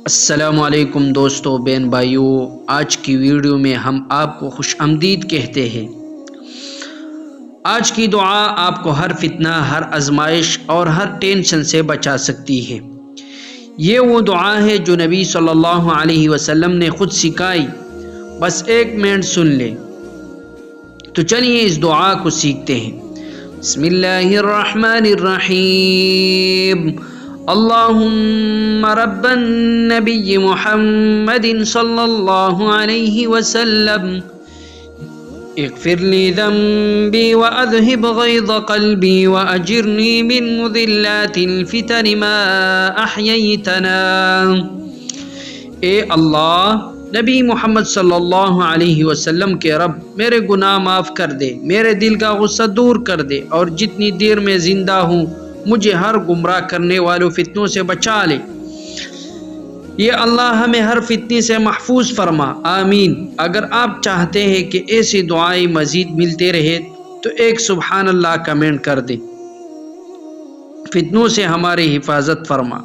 السلام علیکم دوستو، بہن بھائیوں، آج کی ویڈیو میں ہم آپ کو خوش آمدید کہتے ہیں۔ آج کی دعا آپ کو ہر فتنہ، ہر آزمائش اور ہر ٹینشن سے بچا سکتی ہے۔ یہ وہ دعا ہے جو نبی صلی اللہ علیہ وسلم نے خود سکھائی، بس 1 منٹ سن لیں۔ تو چلیے اس دعا کو سیکھتے ہیں۔ بسم اللہ الرحمن الرحیم۔ اللہم رب النبی محمد صلی اللہ علیہ وسلم اغفر لی ذنبی واذہب غیظ قلبی واجرنی من مذلات الفتن ما احییتنا۔ اے اللہ، نبی محمد صلی اللہ علیہ وسلم کے رب، میرے گناہ معاف کر دے، میرے دل کا غصہ دور کر دے، اور جتنی دیر میں زندہ ہوں مجھے ہر گمراہ کرنے والوں فتنوں سے بچا لے۔ یہ اللہ ہمیں ہر فتنے سے محفوظ فرما، آمین۔ اگر آپ چاہتے ہیں کہ ایسی دعائیں مزید ملتے رہے تو ایک سبحان اللہ کمنٹ کر دیں۔ فتنوں سے ہماری حفاظت فرما۔